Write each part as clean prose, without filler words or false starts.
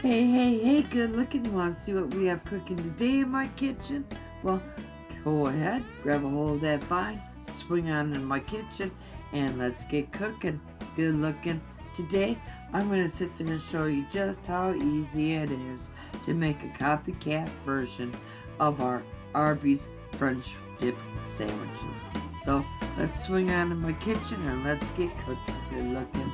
Hey, good looking. You want to see what we have cooking today in my kitchen? Well, go ahead, grab a hold of that vine, swing on in my kitchen, and let's get cooking. Good looking. Today, I'm going to sit there and show you just how easy it is to make a copycat version of our Arby's French dip sandwiches. So, let's swing on in my kitchen and let's get cooking. Good looking.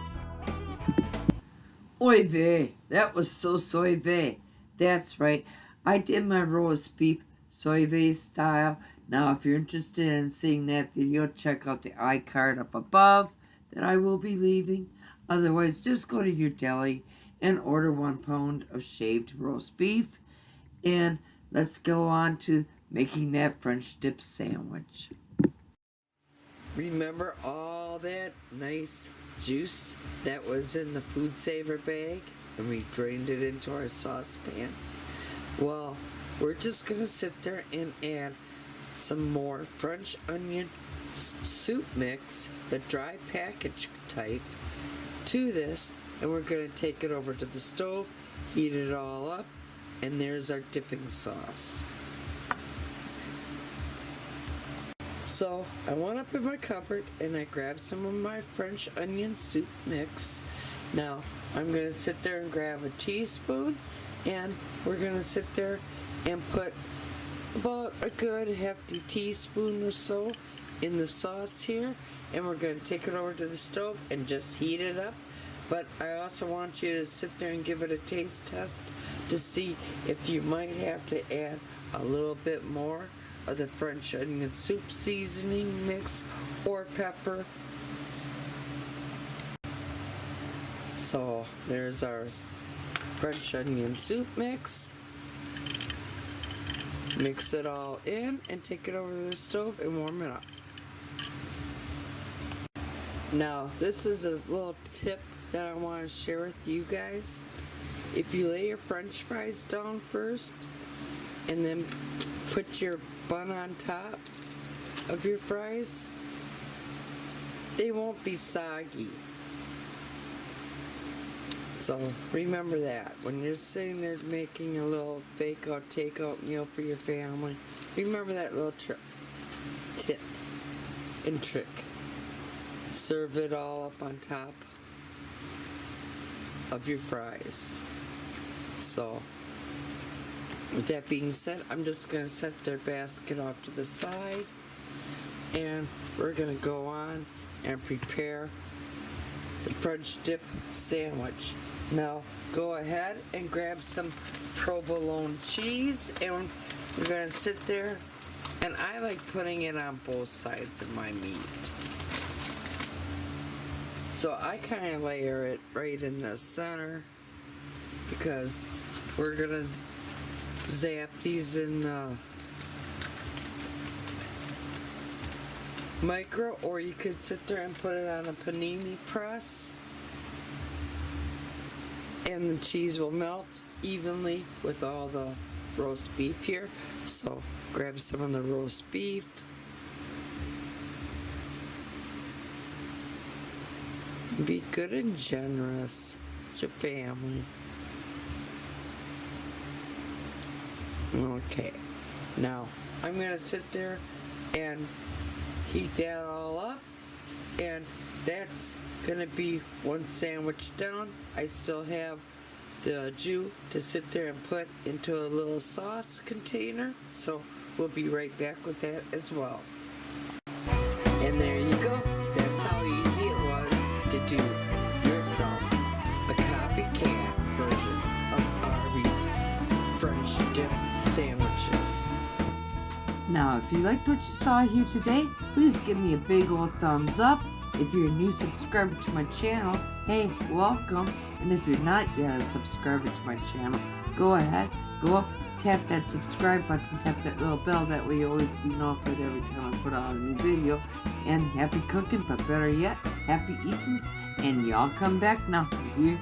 Oy vey, that was so soy vey. That's right, I did my roast beef soy vey style. Now, if you're interested in seeing that video, check out the iCard up above that I will be leaving. Otherwise, just go to your deli and order 1 pound of shaved roast beef. And let's go on to making that French dip sandwich. Remember all that nice juice that was in the food saver bag and we drained it into our saucepan? Well, we're just gonna sit there and add some more French onion soup mix, the dry package type, to this, and we're gonna take it over to the stove, heat it all up, and there's our dipping sauce. So I went up in my cupboard and I grabbed some of my French onion soup mix. Now I'm going to sit there and grab a teaspoon, and we're going to sit there and put about a good hefty teaspoon or so in the sauce here, and we're going to take it over to the stove and just heat it up. But I also want you to sit there and give it a taste test to see if you might have to add a little bit more of the French onion soup seasoning mix or pepper. So there's our French onion soup mix. Mix it all in and take it over to the stove and warm it up. Now, this is a little tip that I want to share with you guys. If you lay your French fries down first and then put your bun on top of your fries, they won't be soggy. So remember that when you're sitting there making a little fake out takeout meal for your family, remember that little tip and trick. Serve it all up on top of your fries. So with that being said, I'm just going to set their basket off to the side, and we're going to go on and prepare the French dip sandwich. Now, go ahead and grab some provolone cheese, and we're going to sit there, and I like putting it on both sides of my meat. So I kind of layer it right in the center because we're going to zap these in the micro, or you could sit there and put it on a panini press, and the cheese will melt evenly with all the roast beef here. So grab some of the roast beef, be good and generous. It's your family. Okay, now I'm going to sit there and heat that all up, and that's going to be one sandwich down. I still have the jus to sit there and put into a little sauce container, so we'll be right back with that as well. And there you go. That's how easy it was to do yourself a copycat version of Arby's French dip sandwiches. Now, if you liked what you saw here today, please give me a big old thumbs up. If you're a new subscriber to my channel, hey, welcome. And if you're not yet a subscriber to my channel, go ahead, go up, tap that subscribe button, tap that little bell, that way you'll always be notified every time I put out a new video. And happy cooking, but better yet, happy eatings, and y'all come back now. Here